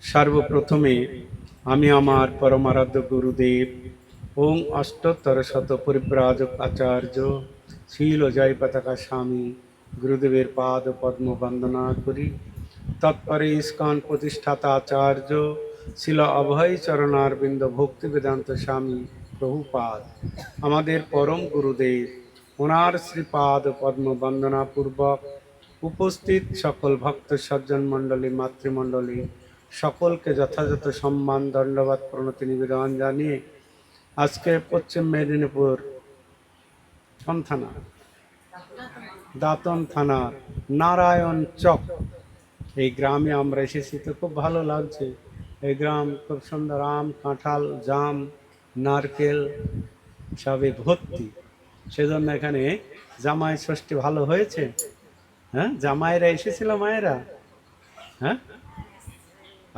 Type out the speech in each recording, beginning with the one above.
সর্বপ্রথমে আমি আমার পরমারাধ্য গুরুদেব ওং অষ্টোত্তর শত পরিব্রাজক আচার্য শীল জয় পতাকা স্বামী গুরুদেবের পাদ পদ্ম বন্দনা করি। তৎপরে ইস্কন প্রতিষ্ঠাতা আচার্য শিল অভয় চরণারবিন্দ ভক্তি বেদান্ত স্বামী প্রভুপাদ আমাদের পরম গুরুদেব, ওনার শ্রীপাদ পদ্ম বন্দনা পূর্বক উপস্থিত সকল ভক্ত সজ্জন মণ্ডলী মাতৃমণ্ডলী সকলকে যথাযথ সম্মান দণ্ডবাদ প্রণতি নিবেদন জানিয়ে আজকে পশ্চিম মেদিনীপুর কোন থানা, দাঁতন থানার নারায়ণ চক এই গ্রামে আমরা এসেছি। তো খুব ভালো লাগছে। এই গ্রাম খুব সুন্দর, আম কাঁঠাল জাম নারকেল সবে ভর্তি। সেজন্য এখানে জামাই ষষ্ঠী ভালো হয়েছে। হ্যাঁ, জামাইরা এসেছিল, মায়েরা। হ্যাঁ,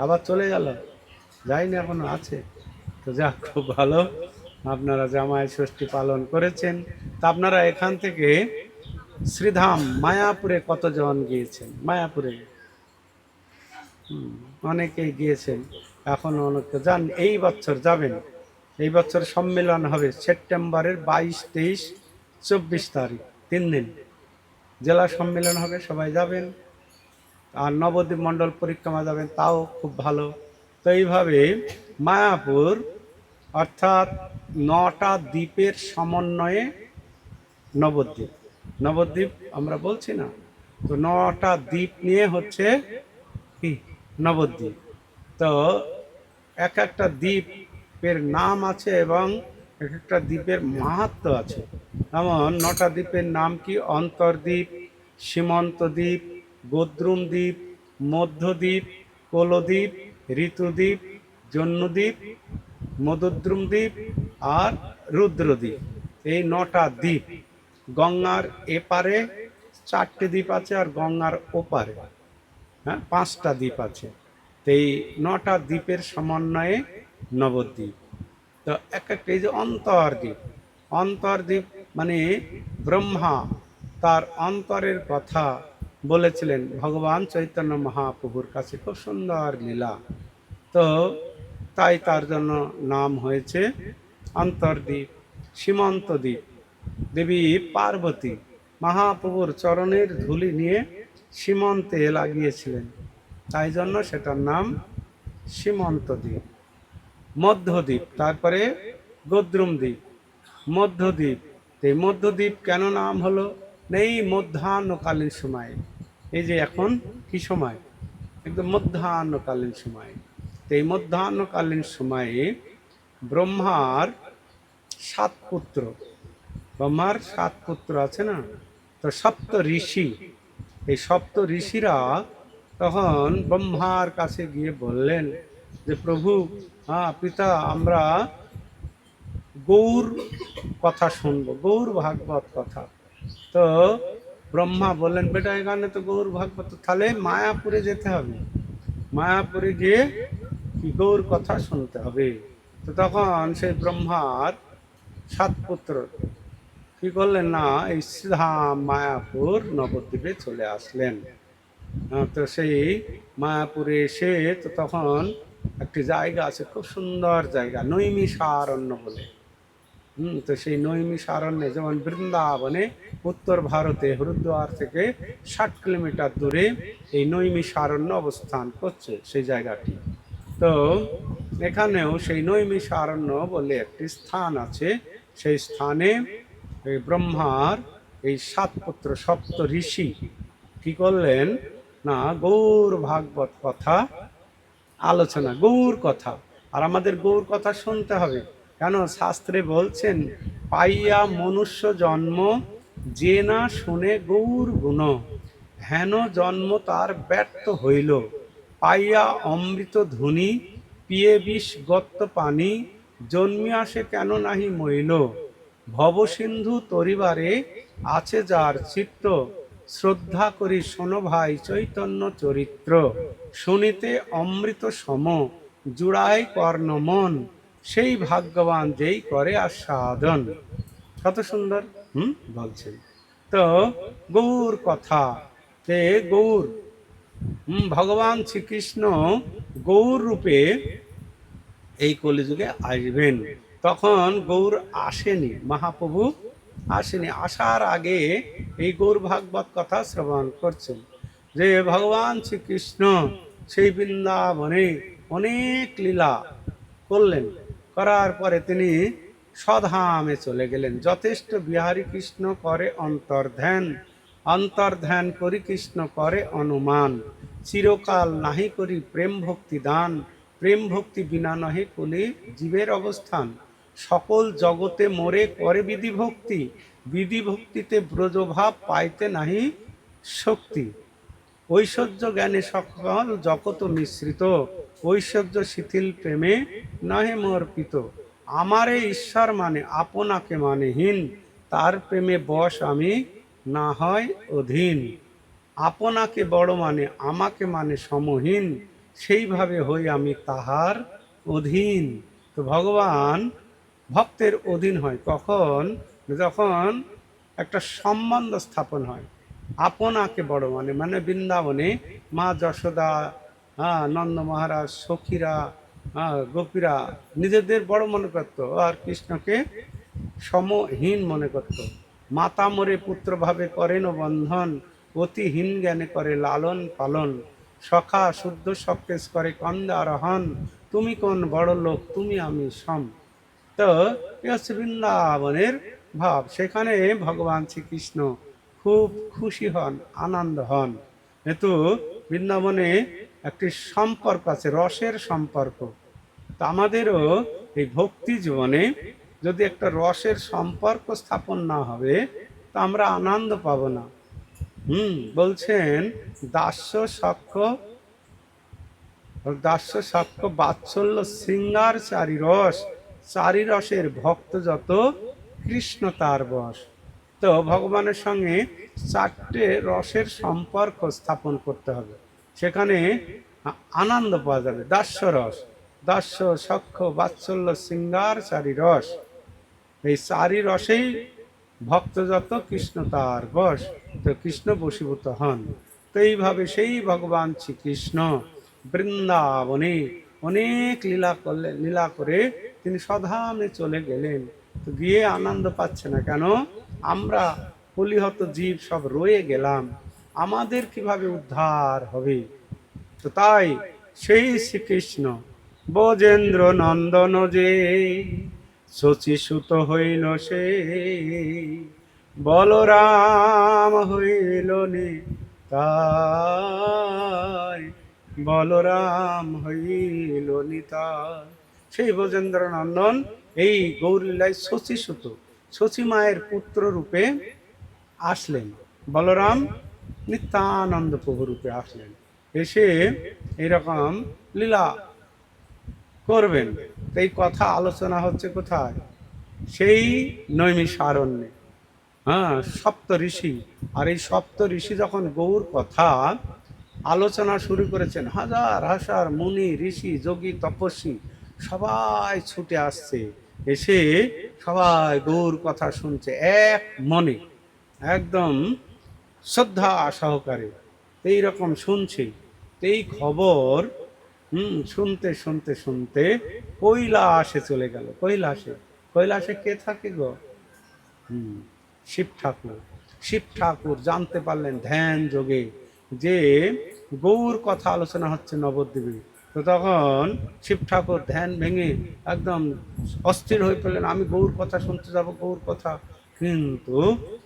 আবার চলে গেল, যায়নি এখনো, আছে। তো যাক, খুব ভালো, আপনারা জামাই ষষ্ঠী পালন করেছেন। তা আপনারা এখান থেকে শ্রীধাম মায়াপুরে কতজন গিয়েছেন? মায়াপুরে অনেকেই গিয়েছেন, এখনো অনেকে যান। এই বছর যাবেন। এই বছর সম্মেলন হবে সেপ্টেম্বরের 22, 23, 24 তারিখ, 3 দিন জেলা সম্মেলন হবে, সবাই যাবেন। আর নবদ্বীপ মণ্ডল পরিক্রমা যাবেন, তাও খুব ভালো। তো এইভাবে মায়াপুর অর্থাৎ 9টা দ্বীপের সমন্বয়ে নবদ্বীপ। নবদ্বীপ আমরা বলছি না, তো 9টা দ্বীপ নিয়ে হচ্ছে কি নবদ্বীপ। তো এক একটা দ্বীপের নাম আছে এবং এক একটা দ্বীপের মাহাত্ম্য আছে। যেমন 9টা দ্বীপের নাম কি: অন্তর্দ্বীপ, সীমন্ত দ্বীপ, গোদ্রুম দ্বীপ, মধ্যদ্বীপ, কোলদ্বীপ, ঋতুদ্বীপ, জন্মদ্বীপ, মদদ্রুম দ্বীপ আর রুদ্রদ্বীপ। এই 9টা দ্বীপ। গঙ্গার এপারে 4টে দ্বীপ আছে, আর গঙ্গার ওপারে 5টা দ্বীপ আছে। তো এই 9টা দ্বীপের সমন্বয়ে নবদ্বীপ। তো এক একটা, এই যে অন্তর্দ্বীপ, অন্তর্দ্বীপ মানে ব্রহ্মা তার অন্তরের কথা বলেছিলেন ভগবান চৈতন্য মহাপ্রভুর কাছে, খুব সুন্দর লীলা। তো তাই তার জন্য নাম হয়েছে অন্তর্দ্বীপ। সীমন্ত দ্বীপ, দেবী পার্বতী মহাপ্রভুর চরণের ধুলি নিয়ে সীমন্তে লাগিয়েছিলেন, তাই জন্য সেটার নাম সীমন্ত দ্বীপ। মধ্যদ্বীপ, তারপরে গোদ্রুম দ্বীপ, মধ্যদ্বীপ। এই মধ্যদ্বীপ কেন নাম হলো? এই মধ্যাহ্নকালীন সময়, এই যে এখন কি সময়, একদম মধ্যাহ্নকালীন সময়। তো এই মধ্যাহ্নকালীন সময়ে ব্রহ্মার 7 পুত্র, ব্রহ্মার 7 পুত্র আছে না, তো সপ্ত ঋষি, এই সপ্ত ঋষিরা তখন ব্রহ্মার কাছে গিয়ে বললেন যে প্রভু, পিতা, আমরা গৌর কথা শুনবো, গৌর ভাগবত কথা। তো ব্রহ্মা বললেন, বেটা এখানে তো গৌর ভাগবত, তাহলে মায়াপুরে যেতে হবে, মায়াপুরে গিয়ে গৌর কথা শুনতে হবে। তো তখন সেই ব্রহ্মার 7 পুত্র কি করলেন না, এই শ্রীধাম মায়াপুর নবদ্বীপে চলে আসলেন। তো সেই মায়াপুরে এসে তো তখন একটি জায়গা আছে, খুব সুন্দর জায়গা, নৈমিষারণ্য বলে। তো সেই নৈমিষারণ্যে, যেমন বৃন্দাবনে উত্তর ভারতে হরিদ্বার থেকে 60 কিলোমিটার দূরে এই নৈমিষারণ্য অবস্থান করছে সেই জায়গাটি। তো এখানেও সেই নৈমিষারণ্য বলে একটি স্থান আছে। সেই স্থানে এই ব্রহ্মার এই 7 পুত্র সপ্ত ঋষি কি করলেন না, গৌর ভাগবত কথা আলোচনা, গৌর কথা। আর আমাদের গৌর কথা শুনতে হবে, কেন? শাস্ত্রে বলছেন, পাইয়া মনুষ্য জন্ম যে না শুনে গৌর গুণ, হেন জন্ম তার ব্যর্থ হইল। পাইয়া অমৃত ধ্বনি পিয়ে বিষ গত্ত পানি, জন্মিয়া সে কেন নাহি মইল। ভবসিন্ধু তরিবারে আছে যার চিত্ত, শ্রদ্ধা করি শোনো ভাই চৈতন্য চরিত্র। শুনিতে অমৃত সম জুড়াই কর্ণ মন, সেই ভাগ্যবান যেই করে আস্বাদন। কত সুন্দর বলছেন। তো গৌর কথা, তে গৌর ভগবান শ্রীকৃষ্ণ গৌর রূপে এই কলিযুগে আসবেন। তখন গৌর আসেনি, মহাপ্রভু আসেনি। আসার আগে এই গৌর ভাগবত কথা শ্রবণ করছেন যে ভগবান শ্রীকৃষ্ণ সেই বৃন্দাবনে অনেক লীলা করলেন, করার পরে তিনি স্বধামে চলে গেলেন। যথেষ্ট বিহারী কৃষ্ণ করে অন্তর্ধ্যান, অন্তর্ধ্যান করি কৃষ্ণ করে অনুমান, চিরকাল নাহি করি প্রেম ভক্তি দান, প্রেম ভক্তি বিনা নহে কুলে জীবের অবস্থান, সকল জগতে মোরে করে বিধি ভক্তি, বিধি ভক্তিতে ব্রজভাব পাইতে নাহি শক্তি, ঐশ্বর্য জ্ঞানে সকল জগত মিশ্রিত, ঐশ্বর্য শিথিল প্রেমে নহে মর্পিত, আমারে ঈশ্বর মানে আপনাকে মানে হীন, তার প্রেমে বশ আমি না হয় অধীন, আপনাকে বড় মানে আমাকে মানে সমহীন, সেইভাবে হই আমি তাহার অধীন। তো ভগবান ভক্তের অধীন হয় কখন? যখন একটা সম্বন্ধ স্থাপন হয়। আপনাকে বড় মানে মানে বৃন্দাবনে মা যশোদা, নন্দ মহারাজ, সখীরা, গোপীরা নিজেদের বড় মনে করত আর কৃষ্ণকে সমহীন মনে করত। মাতা মরে পুত্র ভাবে করেন বন্ধন, অতিহীন জ্ঞানে করে লালন পালন, সখা শুদ্ধ সকেশ করে কন্দে আরোহণ, তুমি কোন বড় লোক তুমি আমি সম। তো এ হচ্ছে বৃন্দাবনের ভাব। সেখানে ভগবান শ্রীকৃষ্ণ খুব খুশি হন, আনন্দ হন। কিন্তু বৃন্দাবনে একটি সম্পর্ক আছে, রসের সম্পর্ক। তা আমাদেরও এই ভক্তি জীবনে যদি একটা রসের সম্পর্ক স্থাপন না হবে তা আমরা আনন্দ পাবো না। বলছেন দাস্য সাক্ষ্য, দাস্য সাক্ষ্য বাৎসল্য শৃঙ্গার চারি রস, চারি রসের ভক্ত যত কৃষ্ণ তার বশ। তো ভগবানের সঙ্গে চারটে রসের সম্পর্ক স্থাপন করতে হবে, সেখানে আনন্দ পাওয়া যাবে। দাস্য রস, দাস্য সাক্ষ্য বাৎসল্য শৃঙ্গার চারি রস, এই চারি রসেই ভক্ত যত কৃষ্ণ তার বশ, তো কৃষ্ণ বশীভূত হন। তো এইভাবে সেই ভগবান শ্রীকৃষ্ণ বৃন্দাবনে অনেক লীলা করলেন, লীলা করে তিনি স্বধামে চলে গেলেন। তো গিয়ে আনন্দ পাচ্ছে না কেন? আমরা কলিহত জীব সব রয়ে গেলাম, আমাদের কিভাবে উদ্ধার হবে? তো তাই সেই শ্রীকৃষ্ণ ব্রজেন্দ্র নন্দন যে শচীসুত হইল সে, বলরাম হইল নিতাই, বলরাম হইল নিতাই। সেই ব্রজেন্দ্র নন্দন এই গৌরীলায় শচীসুত, শচী মায়ের পুত্র রূপে আসলেন। বলরাম নিত্যানন্দ প্রভু রূপে আসলেন, এসে এরকম লীলা করবেন। এই কথা আলোচনা হচ্ছে কোথায়? সেই নৈমিষারণ্যে। সপ্ত ঋষি, আর এই সপ্ত ঋষি যখন গৌর কথা আলোচনা শুরু করেছেন, হাজার হাজার মুনি ঋষি যোগী তপস্বী সবাই ছুটে আসছে, এসে সবাই গৌর কথা শুনছে এক মনে, একদম শ্রদ্ধা সহকারে এইরকম শুনছে। এই খবর শুনতে শুনতে শুনতে কৈলাসে চলে গেল। কৈলাসে, কৈলাসে কে থাকে গো? শিব ঠাকুর। শিব ঠাকুর জানতে পারলেন ধ্যান যোগে যে গৌর কথা আলোচনা হচ্ছে নবদ্বীপে। তো তখন শিব ঠাকুর ধ্যান ভেঙে একদম অস্থির হয়ে পড়লেন, আমি গৌর কথা শুনতে যাব, গৌর কথা, কিন্তু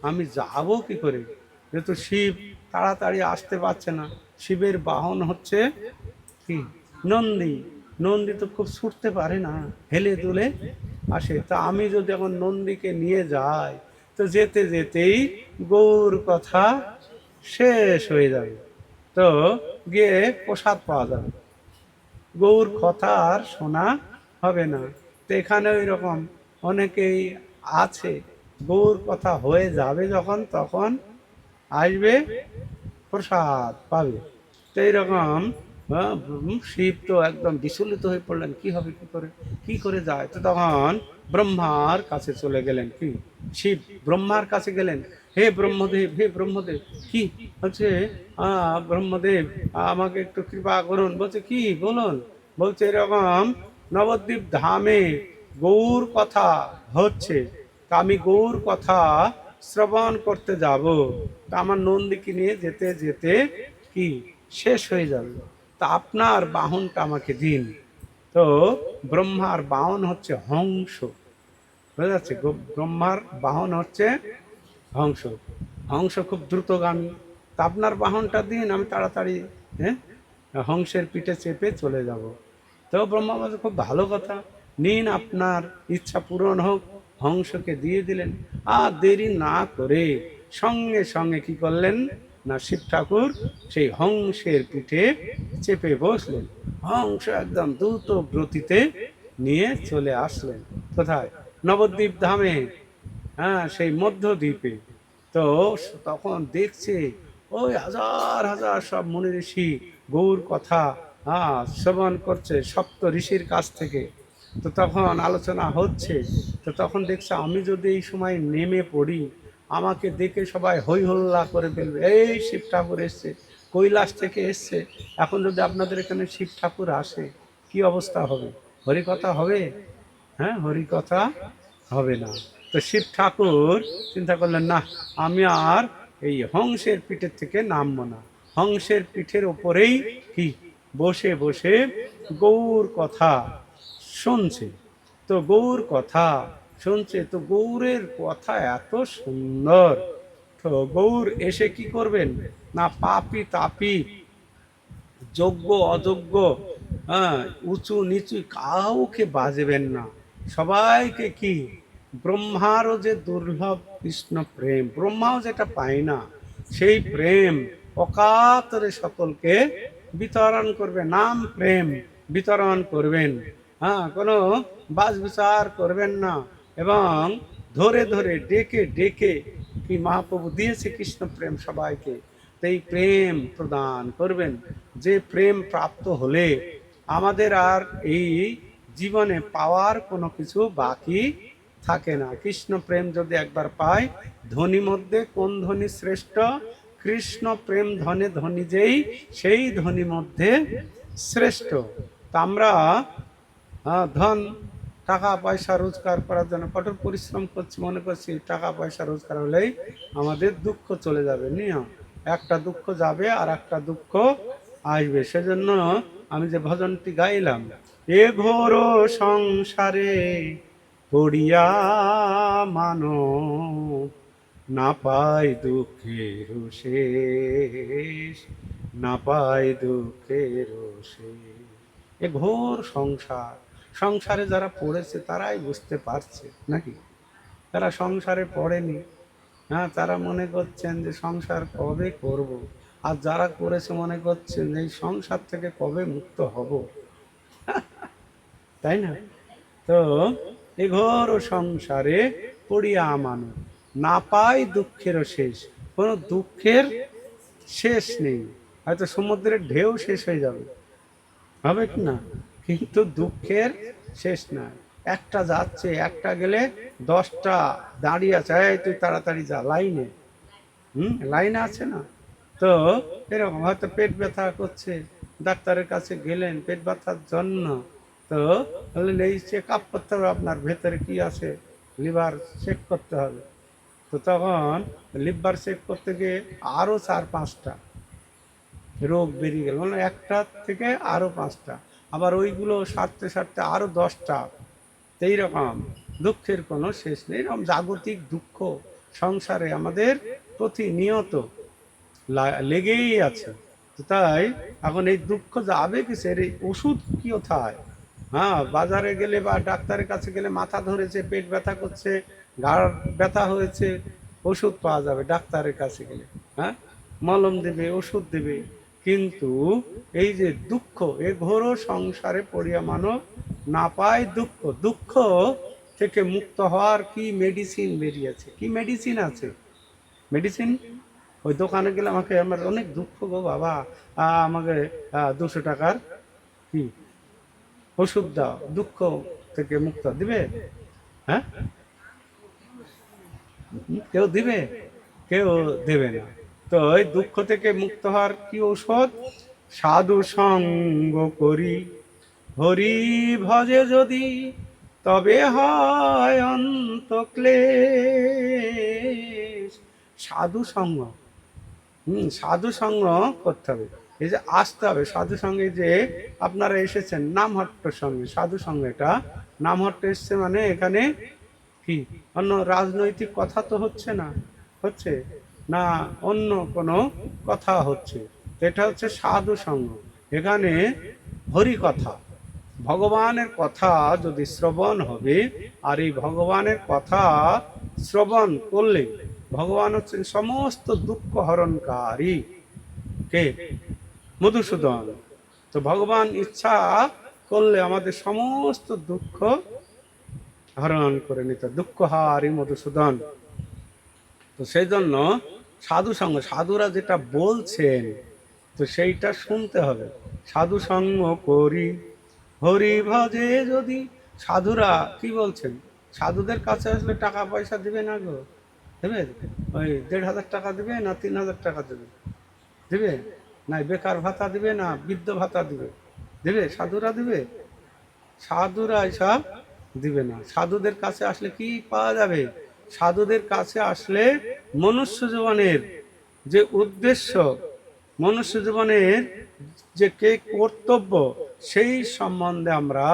আমি যাব কি করে? যেহেতু শিব তাড়াতাড়ি আসতে পারছে না। শিবের বাহন হচ্ছে কি? নন্দী। নন্দী তো খুব ছুটতে পারে না, হেলে দুলে আসে। তা আমি যদি এখন নন্দীকে নিয়ে যাই তো যেতে যেতেই গৌর কথা শেষ হয়ে যাবে, তো গিয়ে প্রসাদ পাওয়া যাবে, গৌর কথা আর শোনা হবে না। তো এখানে ওই রকম অনেকেই আছে, গৌর কথা হয়ে যাবে যখন তখন আসবে, প্রসাদ পাবে। তো এইরকম শিব তো একদম বিচলিত হয়ে পড়লেন, কি হবে, কি করে যায়? তো তখন ব্রহ্মার কাছে চলে গেলেন। কি শিব ব্রহ্মার কাছে গেলেন, হে ব্রহ্মদেব, হে ব্রহ্মদেব, কি বলছে ব্রহ্মদেব আমাকে একটু কৃপা করুন। বলছে কি বলুন? বলছে এরকম নবদ্বীপ ধামে গৌর কথা হচ্ছে, তা আমি গৌর কথা শ্রবণ করতে যাব, তা আমার নন্দীকে নিয়ে যেতে যেতে কি শেষ হয়ে যাবে, তা আপনার বাহনটা আমাকে দিন। তো ব্রহ্মার বাহন হচ্ছে হংস, বুঝা যাচ্ছে? ব্রহ্মার বাহন হচ্ছে হংস। হংস খুব দ্রুতগামী। তা আপনার বাহনটা দিন, আমি তাড়াতাড়ি হ্যাঁ হংসের পিঠে চেপে চলে যাব। তো ব্রহ্মা বলছে খুব ভালো কথা, নিন আপনার ইচ্ছা পূরণ হোক। হংসকে দিয়ে দিলেন। আর দেরি না করে সঙ্গে সঙ্গে কি করলেন না, শিব ঠাকুর সেই হংসের পিঠে চেপে বসলেন। হংস একদম দ্রুত গতিতে নিয়ে চলে আসলেন কোথায়? নবদ্বীপ ধামে, হ্যাঁ সেই মধ্যদ্বীপে। তো তখন দেখছে ওই হাজার হাজার সব মুনি ঋষি গৌর কথা শ্রবণ করছে সপ্ত ঋষির কাছ থেকে। তো তখন আলোচনা হচ্ছে। তো তখন দেখছে আমি যদি এই সময় নেমে পড়ি, আমাকে দেখে সবাই হই হল্লা করে ফেলবে, এই শিব ঠাকুর এসছে, কৈলাস থেকে এসছে। এখন যদি আপনাদের এখানে শিব ঠাকুর আসে কি অবস্থা হবে? হরিকথা হবে? হ্যাঁ, হরিকথা হবে না। তো শিব ঠাকুর চিন্তা করলেন, না আমি আর এই হংসের পিঠের থেকে নামবো না। হংসের পিঠের ওপরেই কি বসে বসে গৌর কথা শুনছে। তো গৌর কথা শুনছে, তো গৌরের কথা এত সুন্দর। তো গৌর এসে কি করবেন না, পাপি তাপি, যোগ্য অযোগ্য, হ্যাঁ উঁচু নিচু কাউকে বাজবেন না, সবাইকে কি ব্রহ্মারও যে দুর্লভ কৃষ্ণ প্রেম, ব্রহ্মাও যেটা পায় না সেই প্রেম অকাতরে সকলকে বিতরণ করবে, নাম প্রেম বিতরণ করবেন। হ্যাঁ, কোনো বাজ বিচার করবেন না, এবং ধরে ধরে ডেকে ডেকে কি মহাপ্রভু দিয়েছে কৃষ্ণ প্রেম সবাইকে, এই প্রেম প্রদান করবেন। যে প্রেম প্রাপ্ত হলে আমাদের আর এই জীবনে পাওয়ার কোনো কিছু বাকি থাকে না। কৃষ্ণ প্রেম যদি একবার পাই, ধনী মধ্যে কোন ধনী শ্রেষ্ঠ? কৃষ্ণ প্রেম ধনে ধনী যেই, সেই ধনী মধ্যে শ্রেষ্ঠ। তা আমরা ধন টাকা পয়সা রোজগার করার জন্য কঠোর পরিশ্রম করছি, মনে করছি টাকা পয়সা রোজগার হলেই আমাদের দুঃখ চলে যাবে। নিয়ম, একটা দুঃখ যাবে আর একটা দুঃখ আসবে। সেজন্য আমি যে ভজনটি গাইলাম, এ ঘোর সংসারে পড়িয়া মানব, না পায় দুঃখের শেষ, না পায় দুঃখের শেষ। এ ঘোর সংসার, সংসারে যারা পড়েছে তারাই বুঝতে পারছে, নাকি? তারা সংসারে পড়েনি, হ্যাঁ তারা মনে করছেন যে সংসার কবে করব, আর যারা করেছে মনে করছেন এই সংসার থেকে কবে মুক্ত হব, তাই না? তো এ ঘোর সংসারে পড়িয়া মানো, না পায় দুঃখেরও শেষ। কোনো দুঃখের শেষ নেই। হয়তো সমুদ্রের ঢেউ শেষ হয়ে যাবে, হবে কি না, কিন্তু দুঃখের শেষ নাই। একটা যাচ্ছে, একটা গেলে 10টা দাঁড়িয়ে আছে, এই তুই তাড়াতাড়ি যা, লাইনে, লাইনে আছে না? তো এরকম হয়তো পেট ব্যথা করছে, ডাক্তারের কাছে গেলেন পেট ব্যথার জন্য, তো বললেন এই চেক আপ করতে হবে, আপনার ভেতরে কি আছে, লিভার চেক করতে হবে। তো তখন লিভার চেক করতে গিয়ে আরও 4-5টা রোগ বেরিয়ে গেল, মানে একটা থেকে আরও 5টা, আবার ওইগুলো সারতে সারতে আরও 10টা। এইরকম দুঃখের কোনো শেষ নেই। এরকম জাগতিক দুঃখ সংসারে আমাদের প্রতিনিয়ত লেগেই আছে। তাই এখন এই দুঃখ যাবে কিসের, এই ওষুধ কি কোথায়? হ্যাঁ, বাজারে গেলে বা ডাক্তারের কাছে গেলে মাথা ধরেছে, পেট ব্যথা করছে, ঘাড় ব্যথা হয়েছে, ওষুধ পাওয়া যাবে ডাক্তারের কাছে গেলে। হ্যাঁ, মলম দেবে, ওষুধ দেবে। কিন্তু এই যে দুঃখ, এ ঘোর সংসারে পড়িয়া মানব না পায় দুঃখ, দুঃখ থেকে মুক্ত হওয়ার কি মেডিসিন বেরিয়েছে? কি মেডিসিন আছে? মেডিসিন, ওই দোকানে গেলে আমাকে, আমার অনেক দুঃখ গো বাবা, আমাকে 200 টাকার কি ওষুধ দাও, দুঃখ থেকে মুক্ত, দিবে? হ্যাঁ, কেউ দিবে? কেউ দেবে না। তো তো এই দুঃখ থেকে মুক্ত হওয়ার কি ঔষধ? সাধু সঙ্গ করি হরি ভজে যদি, তবে হয় অন্ত ক্লেশ। সাধু সঙ্গ, সাধু সঙ্গ করতে হবে। এই যে আসতে হবে সাধু সঙ্গে, যে আপনারা এসেছেন নামহট্ট সঙ্গে, সাধু সঙ্গে, এটা নামহট্ট এসছে মানে এখানে কি অন্য রাজনৈতিক কথা তো হচ্ছে না, হচ্ছে না অন্য কোনো কথা হচ্ছে? এটা হচ্ছে সাধু সঙ্গ। এখানে হরি কথা, ভগবানের কথা যদি শ্রবণ হবে, আর এই ভগবানের কথা শ্রবণ করলে ভগবান হচ্ছেন সমস্ত দুঃখ হরণকারী। কে? মধুসূদন। তো ভগবান ইচ্ছা করলে আমাদের সমস্ত দুঃখ হরণ করে নিত, দুঃখহারী মধুসূদন। তো সেই জন্য সাধু সঙ্গ, সাধুরা যেটা বলছেন তো সেইটা শুনতে হবে। সাধু সঙ্গ করি হরি ভজে যদি। সাধুরা কি বলছেন? সাধুদের কাছে আসলে টাকা পয়সা দিবে না গো, দেবে? ওই ১,৫০০ টাকা দিবে না ৩,০০০ টাকা দেবে? দিবে না। বেকার ভাতা দিবে না বৃদ্ধ ভাতা দিবে? দেবে? সাধুরা দিবে? সাধুরা এসব দিবে না। সাধুদের কাছে আসলে কি পাওয়া যাবে? সাধুদের কাছে আসলে মনুষ্য জীবনের যে উদ্দেশ্য, মনুষ্য জীবনের যে কে কর্তব্য, সেই সম্বন্ধে আমরা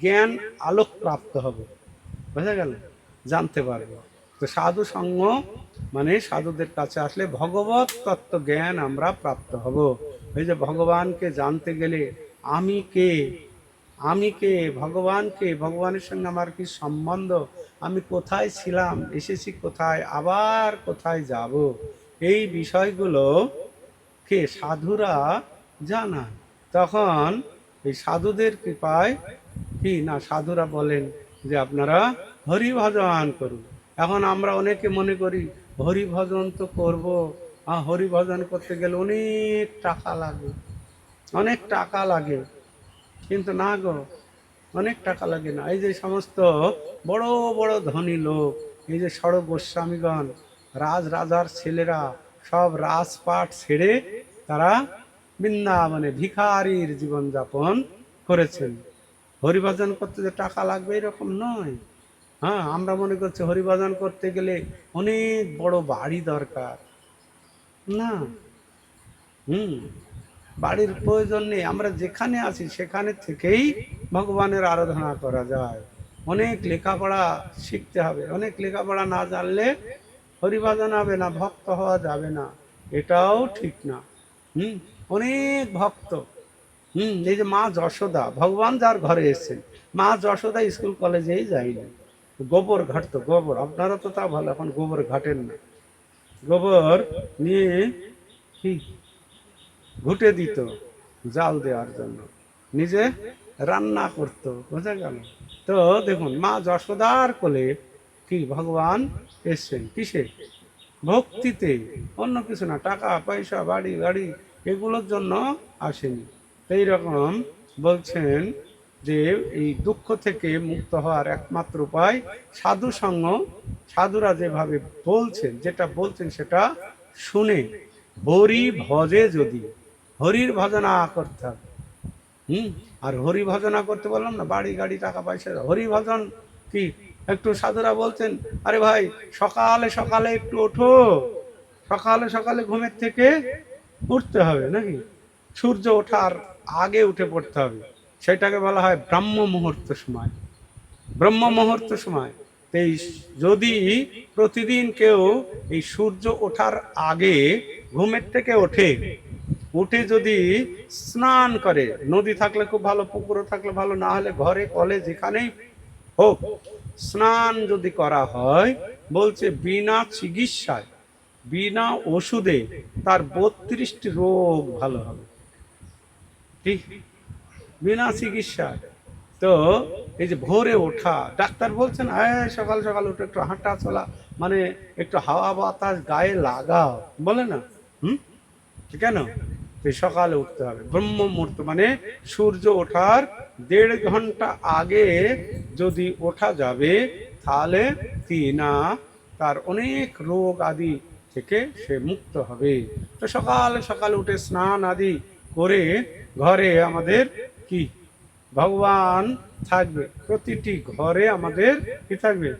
জ্ঞান আলোক প্রাপ্ত হবে, বোঝা গেল? জানতে পারবো। তো সাধু সঙ্গ মানে সাধুদের কাছে আসলে ভগবত তত্ত্ব জ্ঞান আমরা প্রাপ্ত হব। এই যে ভগবানকে জানতে গেলে আমি কে, আমি কে, ভগবান কে, ভগবানের সঙ্গে আমার কি সম্বন্ধ, আমি কোথায় ছিলাম, এসেছি কোথায়, আবার কোথায় যাব, এই বিষয়গুলো কে সাধুরা জানা। তখন এই সাধুদের কৃপায় কি না, সাধুরা বলেন যে আপনারা হরি ভজন করুন। এখন আমরা অনেকে মনে করি হরি ভজন তো করবো, হরি ভজন করতে গেলে অনেক টাকা লাগে, অনেক টাকা লাগে। কিন্তু না গো, অনেক টাকা লাগে না। এই যে সমস্ত বড় বড় ধনী লোক, এই যে ষড় গোস্বামীগণ, রাজার ছেলেরা সব রাজপাট ছেড়ে তারা বৃন্দাবনে ভিখারির জীবনযাপন করেছেন। হরিভজন করতে যে টাকা লাগবে এরকম নয়। হ্যাঁ, আমরা মনে করছি হরিভজন করতে গেলে অনেক বড় বাড়ি দরকার। না, বাড়ির প্রয়োজন নেই। আমরা যেখানে আছি সেখানে থেকেই ভগবানের আরাধনা করা যায়। অনেক লেখাপড়া শিখতে হবে, অনেক লেখাপড়া না জানলে হরিভজন হবে না, ভক্ত হওয়া যাবে না, এটাও ঠিক না। অনেক ভক্ত, এই যে মা যশোদা, ভগবান যার ঘরে এসেছেন, মা যশোদা স্কুল কলেজেই যায়নি, গোবর ঘাটতো, গোবর। আপনারা তো তা ভালো, এখন গোবর ঘাটেন না। গোবর নিয়ে কি ঘুটে দিত জাল দেওয়ার জন্য, নিজে রান্না করতো, বোঝা গেল? তো দেখুন, মা যশোদার কোলে কি ভগবান এসছেন কিসে? ভক্তিতে, অন্য কিছু না। টাকা পয়সা বাড়ি গাড়ি এগুলোর জন্য আসেনি। এই রকম বলছেন যে এই দুঃখ থেকে মুক্ত হওয়ার একমাত্র উপায় সাধু সঙ্গ। সাধুরা যেভাবে বলছেন, যেটা বলছেন সেটা শুনে হরি ভজে যদি, হরির ভজনা করতে হবে। আর হরি ভজনা করতে বললাম না, বাড়ি গাড়ি টাকা পয়সা, হরি ভজন কি একটু সাধুরা বলছেন, আরে ভাই সকালে সকালে একটু ওঠো, সকালে সকালে ঘুমের থেকে উঠতে হবে নাকি, সূর্য ওঠার আগে উঠে পড়তে হবে। সেটাকে বলা হয় ব্রাহ্ম মুহূর্ত সময়, ব্রহ্ম মুহূর্ত সময়। এই যদি প্রতিদিন কেউ এই সূর্য ওঠার আগে ঘুমের থেকে ওঠে, উঠে যদি স্নান করে, নদী থাকলে খুব ভালো, পুকুরও থাকলে ভালো, না হলে ঘরে কলে যেখানেই হোক, স্নান যদি করা হয়, বলছে বিনা চিকিৎসায়, বিনা ওষুধে তার ৩২টি রোগ ভালো হবে, ঠিক, বিনা চিকিৎসায়। তো এই যে ভোরে ওঠা, ডাক্তার বলছেন সকাল সকাল উঠে একটু হাঁটা চলা, মানে একটু হাওয়া বাতাস গায়ে লাগাও, বলে না? কেন? সকালে উঠতে হবে ব্রহ্ম মুহূর্ত, মানে সূর্য ওঠার ১.৫ ঘন্টা আগে যদি ওঠা যাবে, তাহলে কি না তার অনেক রোগ আদি থেকে সে মুক্ত হবে। তো সকালে সকালে উঠে স্নান আদি করে ঘরে আমাদের কি ভগবান থাকবে, প্রতিটি ঘরে আমাদের কি থাকবে,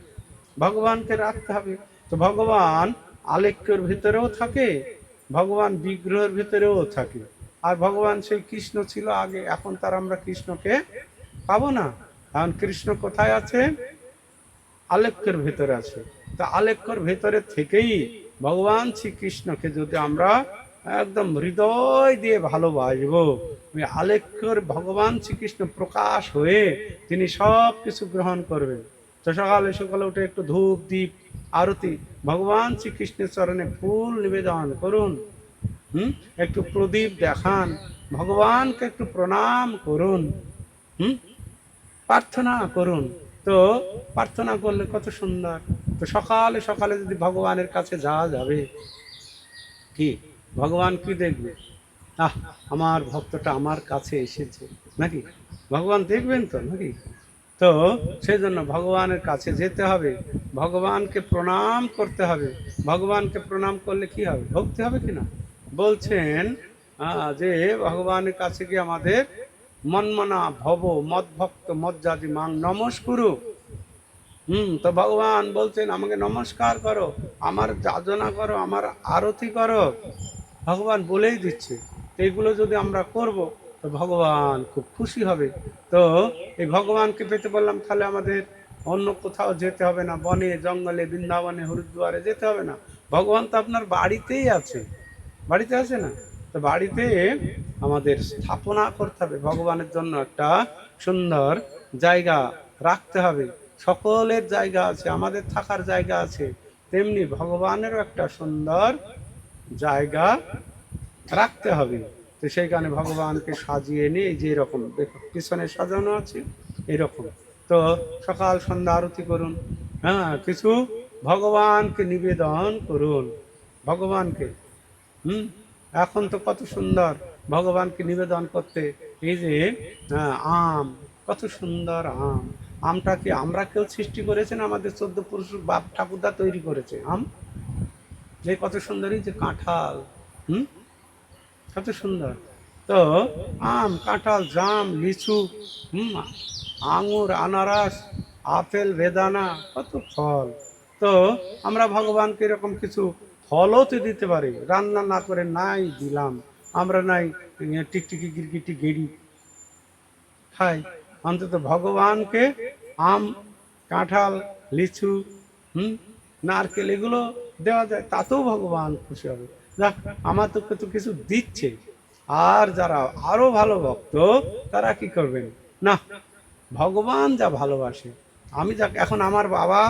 ভগবানকে রাখতে হবে। তো ভগবান আলেখ্যের ভিতরেও থাকে, ভগবান বিগ্রহের ভিতরেও থাকে। আর ভগবান সেই কৃষ্ণ ছিল আগে, এখন তার আমরা কৃষ্ণকে পাবো না। কারণ কৃষ্ণ কোথায় আছে? আলেখ্যের ভিতরে আছে। তা আলেখ্যর ভিতরে থেকেই ভগবান শ্রীকৃষ্ণকে যদি আমরা একদম হৃদয় দিয়ে ভালোবাসবো, ওই আলেখ্যর ভগবান শ্রীকৃষ্ণ প্রকাশ হয়ে তিনি সব কিছু গ্রহণ করবেন। তো সকালে সকালে উঠে একটু ধূপ দীপ আরতি ভগবান শ্রীকৃষ্ণের চরণে ফুল নিবেদন করুন, একটু প্রদীপ দেখান, ভগবানকে একটু প্রণাম করুন, প্রার্থনা করুন। তো প্রার্থনা করলে কত সুন্দর। তো সকালে সকালে যদি ভগবানের কাছে যাওয়া যাবে, কি ভগবান কি দেখবে? আহ, আমার ভক্তটা আমার কাছে এসেছে, নাকি ভগবান দেখবেন তো, নাকি? তো সেই জন্য ভগবানের কাছে যেতে হবে, ভগবানকে প্রণাম করতে হবে। ভগবানকে প্রণাম করলে কি হবে? ভক্তি হবে কিনা? বলছেন যে ভগবানের কাছে গিয়ে আমাদের মনমনা ভব মদভক্ত মজ্জাদি মাং নমস্কুরু। তো ভগবান বলছেন আমাকে নমস্কার করো, আমার যাজনা করো, আমার আরতি করো। ভগবান বলেই দিচ্ছে। এইগুলো যদি আমরা করব তো ভগবান খুব খুশি হবে। তো এই ভগবানকে পেতে বললাম, তাহলে আমাদের অন্য কোথাও যেতে হবে না, বনে জঙ্গলে বৃন্দাবনে হরিদ্বারে যেতে হবে না। ভগবান তো আপনার বাড়িতেই আছে, বাড়িতে আছে না? তো বাড়িতে আমাদের স্থাপনা করতে হবে, ভগবানের জন্য একটা সুন্দর জায়গা রাখতে হবে। সকলের জায়গা আছে, আমাদের থাকার জায়গা আছে, তেমনি ভগবানেরও একটা সুন্দর জায়গা রাখতে হবে। তো সেইখানে ভগবানকে সাজিয়ে নিয়ে যে এরকম দেখো পিছনে সাজানো আছে এরকম। তো সকাল সন্ধ্যা আরতি করুন, হ্যাঁ, কিছু ভগবানকে নিবেদন করুন, ভগবানকে। এখন তো কত সুন্দর ভগবানকে নিবেদন করতে। এই যে আম, কত সুন্দর আম। আমটা কি আমরা কেউ সৃষ্টি করেছেন? আমাদের 14 পুরুষ বাপ ঠাকুরদা তৈরি করেছে আম। যে কত সুন্দরই যে কাঁঠাল, কত সুন্দর। তো আম, কাঁঠাল, জাম, লিচু, আঙুর, আনারস, আপেল, বেদানা, কত ফল। তো আমরা ভগবানকে এরকম কিছু ফলও তো দিতে পারি, রান্না না করে নাই দিলাম আমরা, নাই টিকটিকি গিরগিটি গেড়ি খাই। অন্তত ভগবানকে আম, কাঁঠাল, লিচু, নারকেল এগুলো দেওয়া যায়, তাতেও ভগবান খুশি হবে। যাক, আমার তো কিছু দিচ্ছে। আর যারা আরো ভালো ভক্ত তারা কি করবেন না, ভগবান যা ভালোবাসে। আমি যাক, এখন আমার বাবা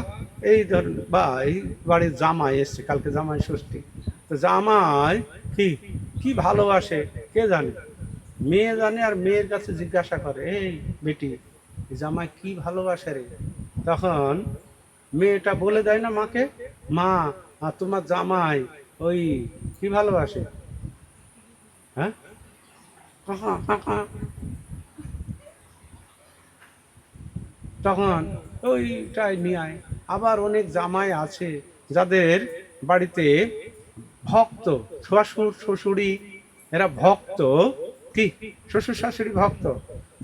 এই ধরুন বা এই বাড়ির জামাই এসছে, কালকে জামাই ষষ্ঠী। তো জামাই কি কি ভালোবাসে কে জানে? মেয়ে জানে। আর মেয়ের কাছে জিজ্ঞাসা করে, এই বেটি জামাই কি ভালোবাসে রে? তখন মেয়েটা বলে দেয় না মাকে, মা তোমার জামাই ওই কি ভালোবাসে, হ্যাঁ, তখন ওইটাই নিয়ে আয়। আবার অনেক জামাই আছে যাদের বাড়িতে ভক্ত, শ্বশুর শ্বশুরি এরা ভক্ত, কি শ্বশুর শাশুড়ি ভক্ত।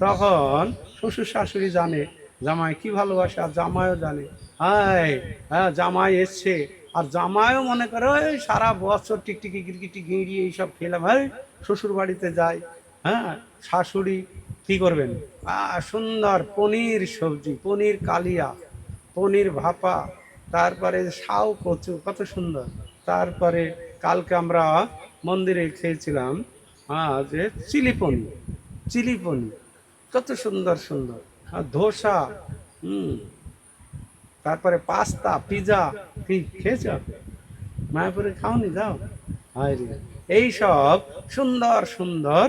তখন শ্বশুর শাশুড়ি জানে জামাই কি ভালোবাসে, আর জামাইও জানে, হ্যাঁ জামাই এসছে। আর জামাইও মনে করে ওই সারা বছর টিকটিকি গিরগিটি গিঁড়ি এইসব খেলাম, শ্বশুর বাড়িতে যায়। হ্যাঁ, শাশুড়ি কি করবেন, সুন্দর পনির সবজি, পনির কালিয়া, পনির ভাপা, তারপরে শাউ কচু, কত সুন্দর। তারপরে কালকে আমরা মন্দিরে খেয়েছিলাম যে চিলি পনির, চিলি পনির, কত সুন্দর সুন্দর। আর ধোসা, তারপরে পাস্তা, পিজা, কি খেয়েছ? মায়াপুরে খাওনি? যাও, এইসব সুন্দর সুন্দর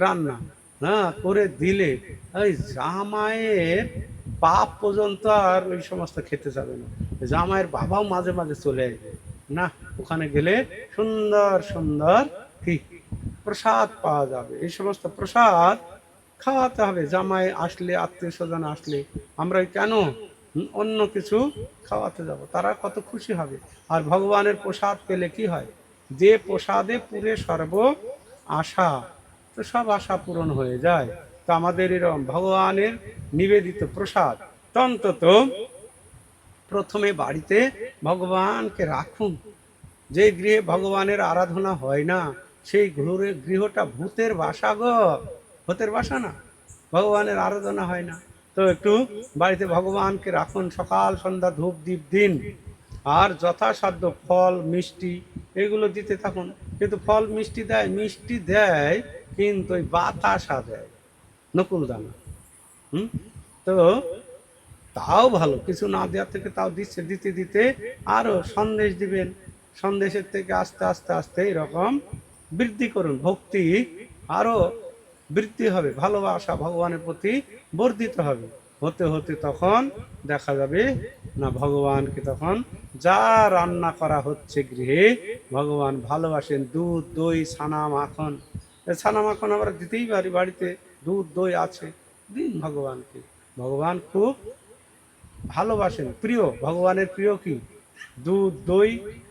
রান্না করে দিলে ওই জামাইয়ের বাপ পর্যন্ত আর ওই সমস্ত খেতে যাবে না। জামাইয়ের বাবাও মাঝে মাঝে চলে আসবে না, ওখানে গেলে সুন্দর সুন্দর কি প্রসাদ পাওয়া যাবে। এই সমস্ত প্রসাদ খাওয়াতে হবে জামাই আসলে, আত্মীয় স্বজন আসলে। আমরা কেন অন্য কিছু খাওয়াতে যাব, তারা কত খুশি হবে। আর ভগবানের প্রসাদ পেলে কি হয়, যে প্রসাদে পুরে সর্ব আশা, তো সব আশা পূরণ হয়ে যায়। তো আমাদের এরকম ভগবানের নিবেদিত প্রসাদ তো অন্তত প্রথমে বাড়িতে ভগবানকে রাখুন। যে গৃহে ভগবানের আরাধনা হয় না, সেই গৃহটা ভূতের বাসা গো, ভূতের বাসা না, ভগবানের আরাধনা হয় না। তো একটু বাড়িতে ভগবানকে রাখুন, সকাল সন্ধ্যা ধূপ দীপ দিন, আর যথাসাধ্য ফল মিষ্টি এগুলো দিতে থাকুন। কিন্তু ফল মিষ্টি দেয় কিন্তু ওই বাতাসা দেয়, নকুল দানা। তো তাও ভালো, কিছু না দেওয়ার থেকে তাও দিচ্ছে, দিতে দিতে আরো সন্দেশ দিবেন, সন্দেশের থেকে আস্তে আস্তে আস্তে এরকম বৃদ্ধি করুন, ভক্তি আরো বৃদ্ধি হবে, ভালোবাসা ভগবানের প্রতি বর্ধিত হবে। হতে হতে তখন দেখা যাবে না ভগবানকে তখন যা রান্না করা হচ্ছে গৃহে ভগবান ভালোবাসেন, দুধ দই ছানা মাখন। ছানা মাখন আমরা দিতেই পারি, বাড়িতে দুধ দই আছে, দিন ভগবানকে। ভগবান খুব ভালোবাসেন, প্রিয়, ভগবানের প্রিয় কি, দুধ দই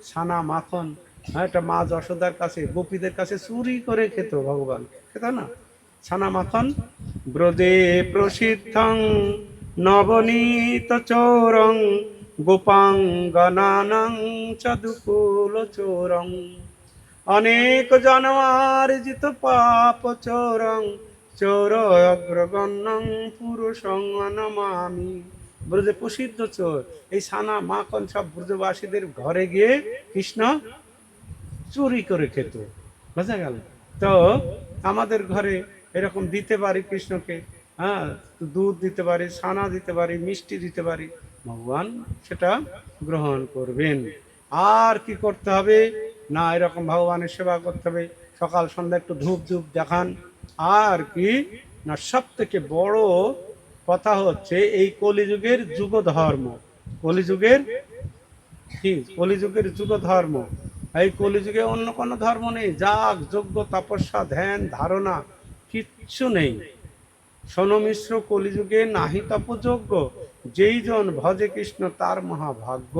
ছানা মাখন। হ্যাঁ, এটা মা যশোদার কাছে গোপীদের কাছে চুরি করে খেত ভগবান, খেত না ছানা মাখন। ব্রদে প্রসিদ্ধং নবনীত চোরং গোপাঙ্গনানাং চদুকুল চোরং অনেক জন্মার্জিত পাপ চোরং চোর অগ্রগণ্যং পুরুষং নমামি। ব্রজে প্রসিদ্ধ চোর, এই ছানা মাখন সব ব্রজবাসীদের ঘরে গিয়ে কৃষ্ণ চুরি করে খেত, বোঝা গেল। তো আমাদের ঘরে এরকম দিতে পারি কৃষ্ণকে, হ্যাঁ, দুধ দিতে পারি, ছানা দিতে পারি, মিষ্টি দিতে পারি, ভগবান সেটা গ্রহণ করবেন। আর কি করতে হবে না, এরকম ভগবানের সেবা করতে হবে, সকাল সন্ধ্যা একটু ধূপ ধূপ দেখান। আর কি না, সব থেকে বড় কথা হচ্ছে এই কলিযুগের যুগ ধর্ম, কলিযুগের কি, কলিযুগের যুগ ধর্ম। এই কলিযুগে অন্য কোনো ধর্ম নেই, যাগ যজ্ঞ তপস্যা ধ্যান ধারণা কিচ্ছু নেই। শোনো মিশ্র, কলিযুগে নাহি তপযোগ্য, যেই জন ভজে কৃষ্ণ তার মহাভাগ্য।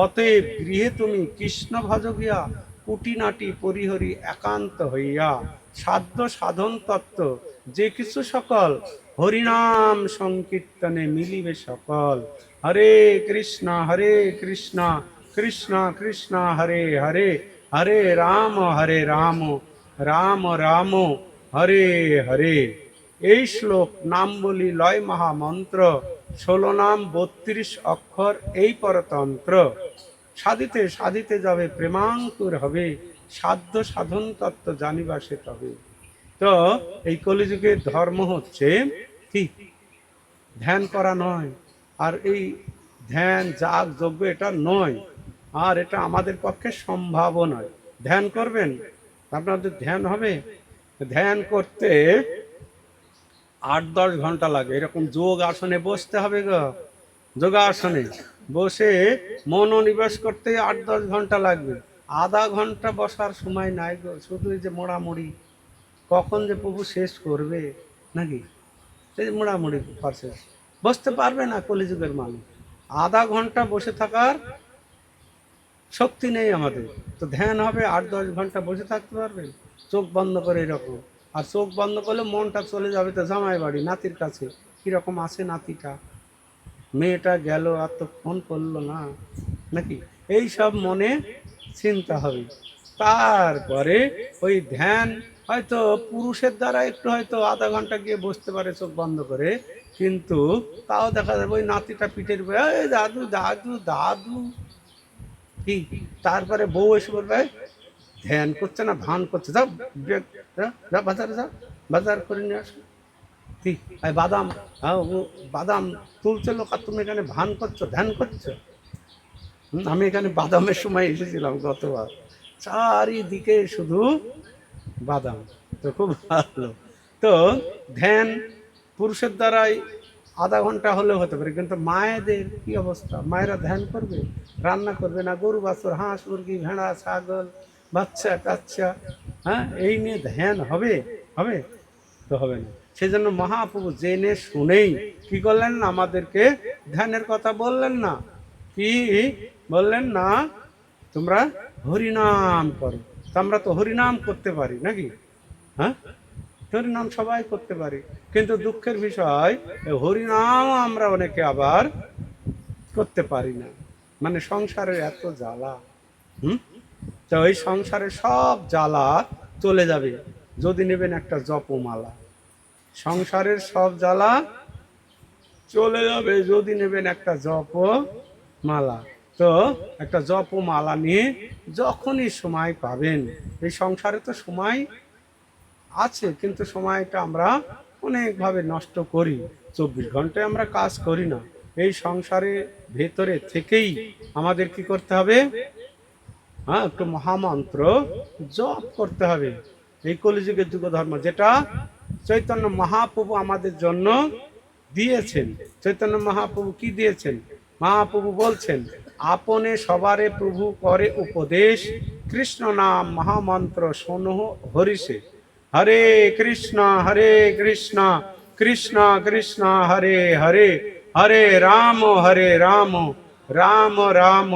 অতএব গৃহে তুমি কৃষ্ণ ভজ গিয়া, কুটিনাটি পরিহরি একান্ত হইয়া, সাধ্য সাধন তত্ত্ব যে কিছু সকল, হরিনাম সংকীর্তনে মিলিবে সকল। হরে কৃষ্ণ কৃষ্ণ কৃষ্ণ হরে হরে, হরে রাম রাম রাম হরে হরে। এই শ্লোক নাম বলি লয় মহামন্ত্র, 16 নাম 32 অক্ষর এই পরতন্ত্র। সাধিতে সাধিতে যাবে প্রেমাঙ্কুর হবে, সাধ্য সাধন তত্ত্ব জানিবা সে তবে। তো এই কলিযুগের ধর্ম হচ্ছে কি, ধ্যান করা নয়, আর এই ধ্যান যাগ যজ্ঞ এটা নয়, আর এটা আমাদের পক্ষে সম্ভব নয়। ধ্যান করবেন, আপনাদের ধ্যান হবে, ধ্যান করতে 8-10 ঘন্টা লাগে, এরকম যোগ আসনে বসতে হবে গো, যোগাসনে বসে মনোনিবেশ করতে 8-10 ঘন্টা লাগবে। আধা ঘন্টা বসার সময় নাই গো, শুধু এই যে মোড়ামুড়ি, কখন যে প্রভু শেষ করবে নাকি, সেই মোড়ামুড়ি পারছে, বসতে পারবে না কলিযুগের মানুষ। আধা ঘন্টা বসে থাকার শক্তি নেই আমাদের। তো ধ্যান হবে 8-10 ঘন্টা বসে থাকতে পারবেন চোখ বন্ধ করে এরকম। আর চোখ বন্ধ করলে মনটা চলে যাবে তো জামাই বাড়ি নাতির কাছে, কীরকম আছে নাতিটা, মেয়েটা গেল আর তো ফোন করলো না নাকি, এই সব মনে চিন্তা হবে। তারপরে ওই ধ্যান হয়তো পুরুষের দ্বারা একটু হয়তো আধা ঘন্টা গিয়ে বসতে পারে চোখ বন্ধ করে, কিন্তু তাও দেখা যাবে ওই নাতিটা পিঠের উপরে দাদু দাদু দাদু কি। তারপরে বউ এসে বলবে ধ্যান করছে না ভান করছে, যাও যা বাজারে যাও, বাজার করে নিয়ে আসো কি, বাদাম, হ্যাঁ ও বাদাম তুলছে লোক আর তুমি এখানে ভান করছো ধ্যান করছো। আমি এখানে বাদামের সময় এসেছিলাম গতবার, চারিদিকে শুধু বাদাম, তো খুব ভালো। তো ধ্যান পুরুষের দ্বারাই আধা ঘন্টা হলেও হতে পারে, কিন্তু মায়েদের কি অবস্থা, মায়েরা ধ্যান করবে, রান্না করবে না, গরু বাছুর হাঁস মুরগি ভেড়া ছাগল বাচ্চা কাচ্চা, হ্যাঁ এই নিয়ে ধ্যান হবে, হবে তো হবে না। সেজন্য মহাপ্রভু জেনে শুনেই কি করলেন, আমাদেরকে ধ্যানের কথা বললেন না। কি বললেন না, তোমরা হরিনাম করো। তো আমরা তো হরিনাম করতে পারি নাকি? হ্যাঁ, হরিনাম সবাই করতে পারি, কিন্তু দুঃখের বিষয় হরিনাম আমরা অনেকে আবার করতে পারি না। মানে সংসারের এত জ্বালা। হুম, তো ওই সংসারের সব জ্বালা চলে যাবে যদি নেবেন একটা জপমালা। সংসারের সব জ্বালা চলে যাবে যদি নেবেন একটা জপমালা। তো একটা জপমালা নিয়ে যখনই সময় পাবেন, এই সংসারে তো সময় আছে, কিন্তু সময়টা আমরা অনেকভাবে নষ্ট করি। 24 ঘন্টায় আমরা কাজ করি না। এই সংসারের ভেতরে থেকেই আমাদের কি করতে হবে, হ্যাঁ, একটু মহামন্ত্র জপ করতে হবে। এই কলিযুগের যুগ ধর্ম যেটা চৈতন্য মহাপ্রভু আমাদের জন্য দিয়েছেন। চৈতন্য মহাপ্রভু কি দিয়েছেন? মহাপ্রভু বলছেন, আপনে সবারে প্রভু করে উপদেশ, কৃষ্ণ নাম মহামন্ত্র শোনো হরিষে। হরে কৃষ্ণ কৃষ্ণ কৃষ্ণ হরে হরে, হরে রাম রাম রাম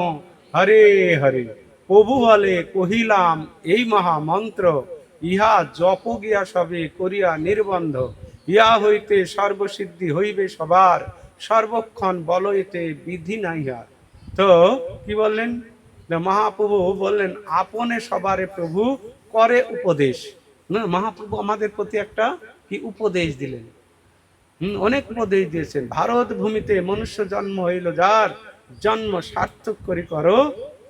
হরে হরে। প্রভু বলে কহিলাম এই মহামন্ত্র, ইহা জপ গিয়া সবে করিয়া নির্বন্ধ, ইহা হইতে সর্বসিদ্ধি হইবে সবার, সর্বক্ষণ বলইতে বিধি নাইহার। তো কি বললেন, মহাপ্রভু বললেন আপনে সবারে প্রভু করে উপদেশ। না, মহাপ্রভু আমাদের প্রতি একটা কি উপদেশ দিলেন। অনেক উপদেশ দিয়েছেন। ভারত ভূমিতে মনুষ্য জন্ম হইল যার, জন্ম সার্থক করি করো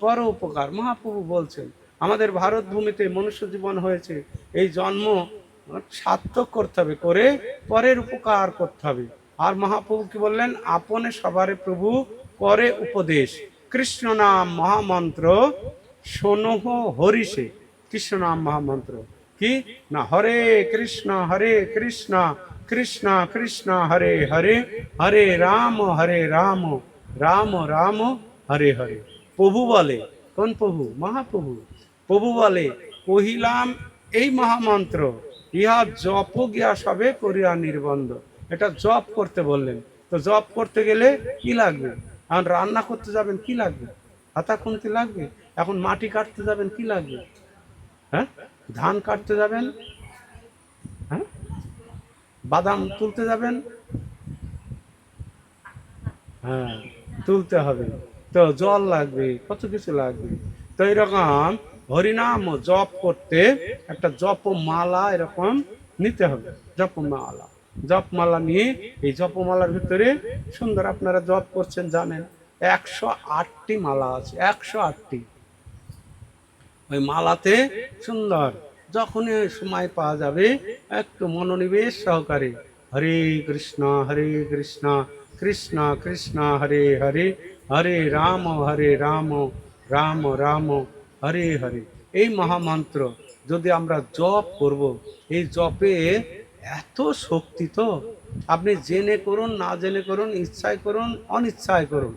পর উপকার। মহাপ্রভু বলছেন আমাদের ভারত ভূমিতে মনুষ্য জীবন হয়েছে, এই জন্ম সার্থক করতে হবে, করে পরের উপকার করতে হবে। আর মহাপ্রভু কি বললেন, আপনে সবারে প্রভু করে উপদেশ, কৃষ্ণ নাম মহামন্ত্র শোনহ হরিষে। কৃষ্ণ নাম মহামন্ত্র কি না, হরে কৃষ্ণ কৃষ্ণ কৃষ্ণ হরে হরে, হরে রাম রাম রাম হরে হরে। প্রভু বলে, কোন প্রভু? মহাপ্রভু। প্রভু বলে কহিলাম এই মহামন্ত্র, ইহা জপ গিয়া সবে করিয়া নির্বন্ধ। এটা জপ করতে বললেন। তো জপ করতে গেলে কি লাগবে? এখন রান্না করতে যাবেন, কি লাগবে? হাতা খুনতে লাগবে। এখন মাটি কাটতে যাবেন, কি লাগবে? হ্যাঁ, ধান কাটতে যাবেন, হ্যাঁ, বাদাম তুলতে যাবেন, হ্যাঁ, তুলতে হবে। তো জল লাগবে, কত কিছু লাগবে। তো এরকম হরিনাম জপ করতে একটা জপমালা এরকম নিতে হবে। জপমালা, জপমালা নিয়ে এই জপমালার ভিতরে সুন্দর, আপনারা জপ করছেন জানেন, 108টি মালা আছে। 108টি। ওই মালাতে সুন্দর যখনই সময় পাওয়া যাবে একটু মনোনিবেশ সহকারে হরে কৃষ্ণ কৃষ্ণ কৃষ্ণ হরে হরে, হরে রাম রাম রাম হরে হরে। এই মহামন্ত্র যদি আমরা জপ করব, এই জপে এত শক্তি, তো আপনি জেনে করুন না জেনে করুন, ইচ্ছায় করুন অনিচ্ছায় করুন,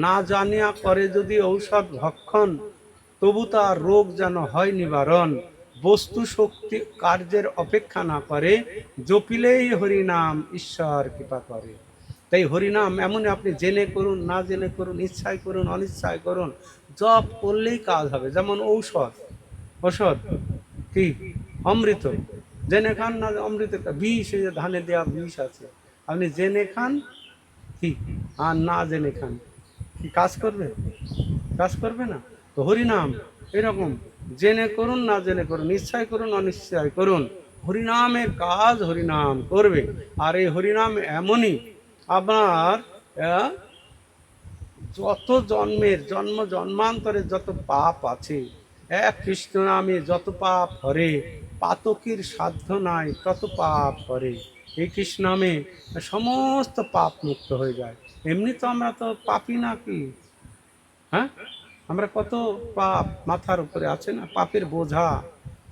না জানিয়া করে যদি ঔষধ ভক্ষণ, তবু তার রোগ যেন হয় নিবারণ। বস্তু শক্তি কার্যের অপেক্ষা না করে, জপিলেই হরিনাম ঈশ্বর কৃপা করে। তাই হরিনাম এমনই, আপনি জেনে করুন না জেনে করুন, ইচ্ছায় করুন অনিচ্ছায় করুন, জপ করলেই কাজ হবে। যেমন ঔষধ, ওষুধ কি অমৃত, জেনে খান না অমৃতের বিষ, এই যে ধানে দেওয়া বিষ আছে, আপনি জেনে খান কি আর না জেনে খান, কি কাজ করবে? কাজ করবে না। তো হরিনাম এরকম জেনে করুন না জেনে করুন, ইচ্ছায় করুন অনিচ্ছায় করুন, হরিনামের কাজ হরিনাম করবে। আর এই হরিনাম এমনই, আপনার যত জন্মান্তরে যত পাপ আছে, এক কৃষ্ণ নামে যত পাপ হরে, পাতকীর সাধ্য নাই তত পাপ হরে। এই কৃষ্ণ নামে সমস্ত পাপ মুক্ত হয়ে যায়। এমনি তো আমরা তো পাপি নাকি? হ্যাঁ, আমরা কত পাপ মাথার উপরে আছে না, পাপের বোঝা।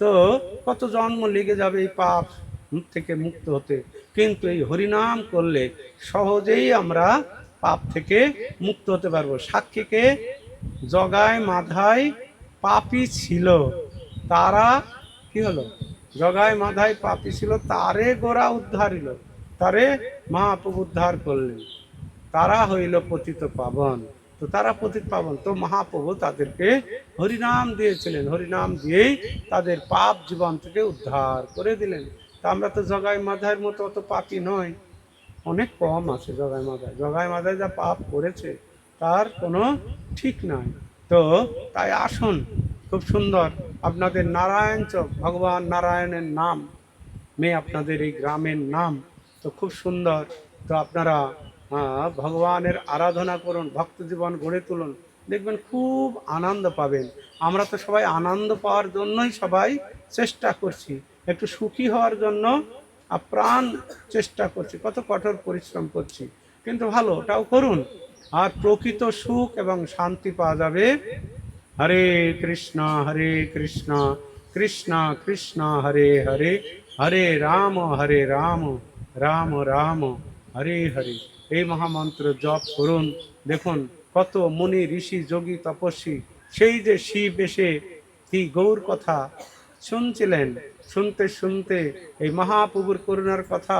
তো কত জন্ম লেগে যাবে এই পাপ থেকে মুক্ত হতে, কিন্তু এই হরিনাম করলে সহজেই আমরা পাপ থেকে মুক্ত হতে পারবো। সাক্ষীকে জগায় মাধায় পাপী ছিল, তারা কি হলো? জগায় মাধায় পাপী ছিল, তারে গোরা উদ্ধারিল, তারে মহাপ্রভু উদ্ধার করলেন, তারা হইল পতিত পাবন। তো তারা পতিত পাবন, তো মহাপ্রভু তাদেরকে হরিনাম দিয়েছিলেন, হরিনাম দিয়েই তাদের পাপ জীবন থেকে উদ্ধার করে দিলেন। তা আমরা তো জগাই মাধায়ের মতো অত পাপী নয়, অনেক কম আছে জগাই মাধায়। জগাই মাধায় যা পাপ করেছে তার কোনো ঠিক নাই। তো তাই আসুন, খুব সুন্দর আপনাদের নারায়ণ চক, ভগবান নারায়ণের নাম মেয়ে আপনাদের এই গ্রামের নাম, তো খুব সুন্দর। তো আপনারা ভগবানের আরাধনা করুন, ভক্ত জীবন গড়ে তুলুন, দেখবেন খুব আনন্দ পাবেন। আমরা তো সবাই আনন্দ পাওয়ার জন্যই সবাই চেষ্টা করছি, একটু সুখী হওয়ার জন্য আপ্রাণ চেষ্টা করছি, কত কঠোর পরিশ্রম করছি, কিন্তু ভালো ওটাও করুন। আর প্রকৃত সুখ এবং শান্তি পাওয়া যাবে হরে কৃষ্ণ হরে কৃষ্ণ কৃষ্ণ কৃষ্ণ হরে হরে, হরে রাম রাম রাম হরে হরে। এই মহামন্ত্র জপ করুন, দেখুন কত মুনি ঋষি যোগী তপস্বী, সেই যে শিব এসে কি গৌর কথা শুনছিলেন, শুনতে শুনতে এই মহাপ্রভুর করুণার কথা,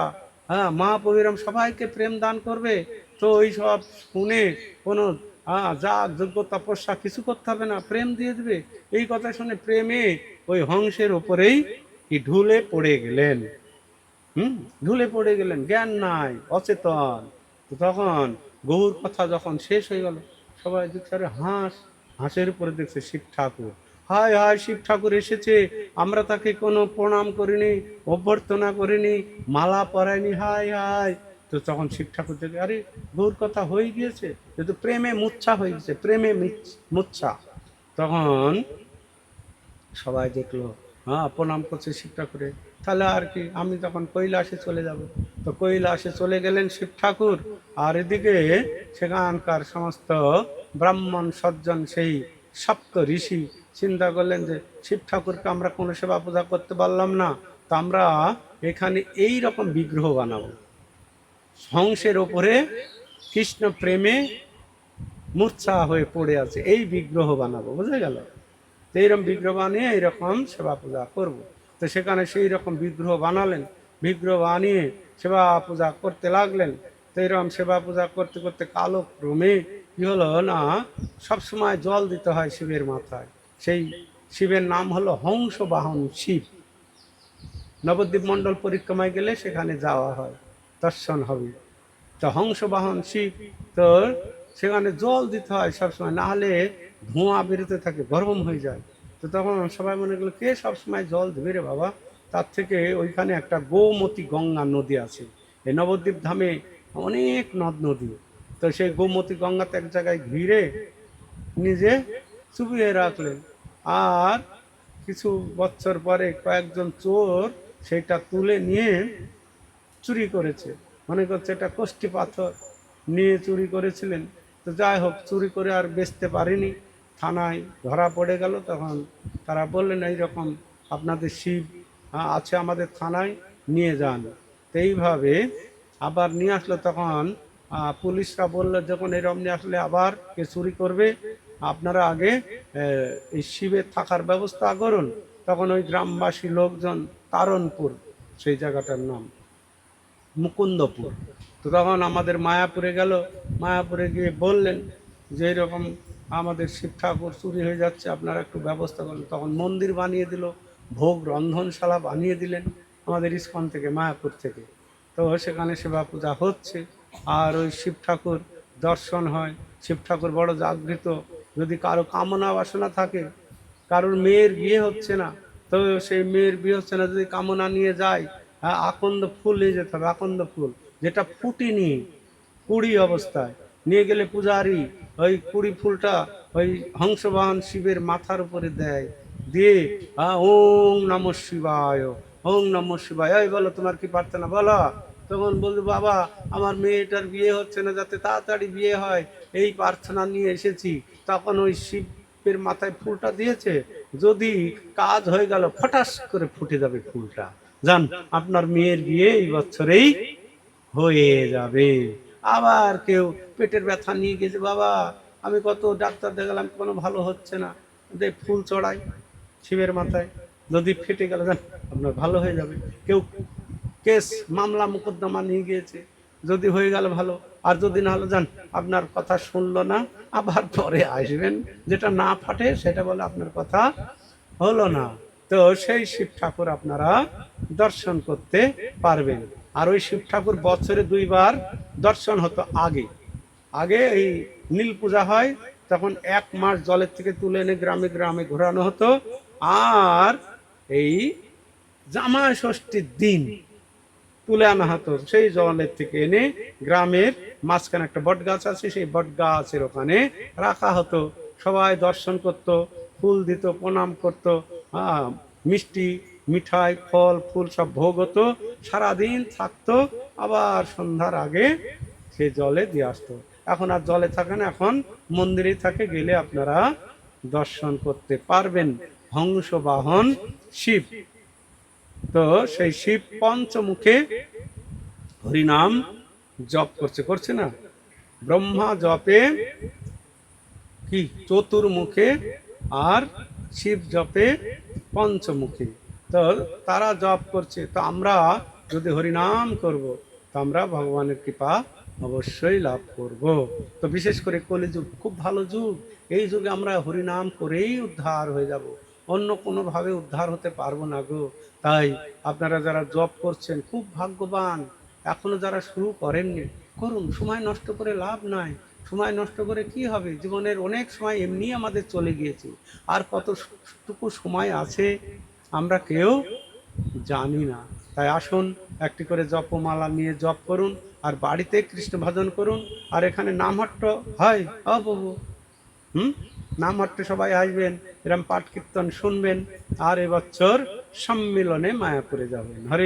হ্যাঁ মহাপ্রভুরাম সবাইকে প্রেম দান করবে, তো ওই সব শুনে কোনো যাগ যোগ্য তপস্যা কিছু করতে হবে না, প্রেম দিয়ে দেবে। এই কথা শুনে প্রেমে ওই হংসের ওপরেই কি ঢুলে পড়ে গেলেন। ঢুলে পড়ে গেলেন, জ্ঞান নাই, অচেতন। তো তখন গৌর কথা যখন শেষ হয়ে গেল, সবাই দেখছে আরে হাঁস, হাঁসের উপরে দেখছে শিব ঠাকুর। হায় হায়, শিব ঠাকুর এসেছে, আমরা তাকে কোনো প্রণাম করিনি, অভ্যর্থনা করিনি, মালা পরাইনি, হায় হায়। তো তখন শিব ঠাকুর দেখে আরে গৌর কথা হয়ে গিয়েছে, যেহেতু প্রেমে মূর্ছা হয়ে গেছে, প্রেমে মূর্ছা। তখন সবাই দেখলো, হ্যাঁ প্রণাম করছে শিব ঠাকুরে, তাহলে আর কি, আমি তখন কৈলাসে চলে যাব। তো কৈলাসে চলে গেলেন শিব ঠাকুর, আর এদিকে সেখানকার সমস্ত ব্রাহ্মণ সজ্জন সেই সপ্ত ঋষি চিন্তা করলেন যে শিব ঠাকুরকে আমরা কোনো সেবা পূজা করতে পারলাম না, তো আমরা এখানে এই রকম বিগ্রহ বানাবো, হংসের ওপরে কৃষ্ণ প্রেমে মূর্ছা হয়ে পড়ে আছে, এই বিগ্রহ বানাবো, বুঝে গেল। তো এইরকম বিগ্রহ বানিয়ে এইরকম সেবা পূজা করব। তো সেখানে সেই রকম বিগ্রহ বানালেন, বিগ্রহ বানিয়ে সেবা পূজা করতে লাগলেন। তো এইরকম সেবা পূজা করতে করতে কালক্রমে কী হলো না, সবসময় জল দিতে হয় শিবের মাথায়। সেই শিবের নাম হলো হংস বাহন শিব। নবদ্বীপ মণ্ডল পরিক্রমায় গেলে সেখানে যাওয়া হয়, দর্শন হবে। তো হংস বাহন শিব, তো সেখানে জল দিতে হয় সবসময়, না হলে ধোঁয়া বেরোতে থাকে, গরম হয়ে যায়। তো তখন সবাই মনে করলো কে সবসময় জল দেবে রে বাবা, তার থেকে ওইখানে একটা গোমতী গঙ্গা নদী আছে। এই নবদ্বীপ ধামে অনেক নদ নদী, তো সেই গোমতী গঙ্গাতে এক জায়গায় ঘিরে নিজে চুপিয়ে রাখলেন। আর কিছু বছর পরে কয়েকজন চোর সেটা তুলে নিয়ে চুরি করেছে, মনে করছে এটা কোষ্ঠী পাথর, নিয়ে চুরি করেছিলেন। তো যাই হোক, চুরি করে আর বেচতে পারেনি, থানায় ধরা পড়ে গেল। তখন তারা বললেন এইরকম আপনাদের শিব আছে আমাদের থানায়, নিয়ে যান। তো এইভাবে আবার নিয়ে আসলো। তখন পুলিশরা বললো যখন এরকম নিয়ে আসলে আবার কে চুরি করবে, আপনারা আগে এই শিবের থাকার ব্যবস্থা করুন। তখন ওই গ্রামবাসী লোকজন, তারণপুর সেই জায়গাটার নাম, মুকুন্দপুর, তো তখন আমাদের মায়াপুরে গেল, মায়াপুরে গিয়ে বললেন যে এরকম আমাদের শিব ঠাকুর চুরি হয়ে যাচ্ছে, আপনারা একটু ব্যবস্থা করুন। তখন মন্দির বানিয়ে দিল, ভোগ রন্ধনশালা বানিয়ে দিলেন আমাদের ইস্কন থেকে, মায়াপুর থেকে। তো সেখানে সেবা পূজা হচ্ছে, আর ওই শিব ঠাকুর দর্শন হয়। শিব ঠাকুর বড় জাগৃত। যদি কারো কামনা বাসনা থাকে, কারোর মেয়ের বিয়ে হচ্ছে না, তো সেই মেয়ের বিয়ে হচ্ছে না, যদি কামনা নিয়ে যায়, হ্যাঁ আকন্দ ফুল নিয়ে যেতে হবে, আকন্দ ফুল যেটা ফুটিনি, কুড়ি অবস্থায় নিয়ে গেলে পূজারি ওই কুড়ি ফুলটা ওই হংসবাহন শিবের মাথার উপরে দেয়, দিয়ে ওং নমঃ শিবায়, ওং নমঃ শিবায়, এই বলো তোমার কি প্রার্থনা বলো। তখন বলবে বাবা আমার মেয়েটার বিয়ে হচ্ছে না, যাতে তাড়াতাড়ি বিয়ে হয় এই প্রার্থনা নিয়ে এসেছি। তখন ওই শিবের মাথায় ফুলটা দিয়েছে, যদি কাজ হয়ে গেল ফটাস করে ফুটে যাবে ফুলটা, জান আপনার মেয়ের বিয়ে এই বছরেই হয়ে যাবে। আবার কেউ পেটের ব্যথা নিয়ে গেছে, বাবা আমি কত ডাক্তার দেখালাম কোনো ভালো হচ্ছে না, ফুল চড়াই শিবের মাথায়, যদি ফেটে গেল যান আপনার ভালো হয়ে যাবে। কেউ কেস মামলা মোকদ্দমা নিয়ে গিয়েছে, যদি হয়ে গেল ভালো, আর যদি না হলো যান আপনার কথা শুনলো না, আবার পরে আসবেন, যেটা না ফাটে সেটা বলে আপনার কথা হলো না। তো সেই শিব ঠাকুর আপনারা দর্শন করতে পারবেন। আর ওই শিব ঠাকুর বছরে 2বার দর্শন হতো। আগে আগে এই নীল পূজা হয়, তখন 1 মাস জলের থেকে তুলে এনে গ্রামে গ্রামে ঘোরানো হতো। আর এই জামাই ষষ্ঠীর দিন তুলে আনা হতো, সেই জলের থেকে এনে গ্রামের মাঝখানে একটা বট গাছ আছে, সেই বট গাছের ওখানে রাখা হতো। সবাই দর্শন করত, ফুল দিত, প্রণাম করত, মিষ্টি মিঠাই ফল ফুল সব ভোগ হতো, সারাদিন থাকতো, আবার সন্ধ্যার আগে সে জলে দিয়ে আসতো। এখন আর জলে থাকে না, এখন মন্দিরেই থাকে, গেলে আপনারা দর্শন করতে পারবেন। হংস বাহন শিব। তো সেই শিব পঞ্চমুখে হরিনাম জপ করছে না? ব্রহ্মা জপে কি চতুর্মুখে, আর শিব জপে পঞ্চমুখী। তো তারা জপ করছে, তো আমরা যদি হরিনাম করব, তো আমরা ভগবানের কৃপা অবশ্যই লাভ করব। তো বিশেষ করে কলিযুগ খুব ভালো যুগ, এই যুগে আমরা হরিনাম করেই উদ্ধার হয়ে যাব, অন্য কোনোভাবে উদ্ধার হতে পারবো না গো। তাই আপনারা যারা জপ করছেন খুব ভাগ্যবান। এখনো যারা শুরু করেননি, করুন, সময় নষ্ট করে লাভ নাই। সময় নষ্ট করে কি হবে? জীবনের অনেক সময় এমনি আমাদের চলে গিয়েছে, আর কতটুকু সময় আছে আমরা কেউ জানি না। তাই আসুন, একটি করে জপমালা নিয়ে জপ করুন, আর বাড়িতে কৃষ্ণ ভজন করুন। আর এখানে নামহট্ট হয় বাবু, নামহট্টে সবাই আসবেন, এরম পাঠ কীর্তন শুনবেন, আর এবছর সম্মিলনে মায়াপুরে যাবেন। হরে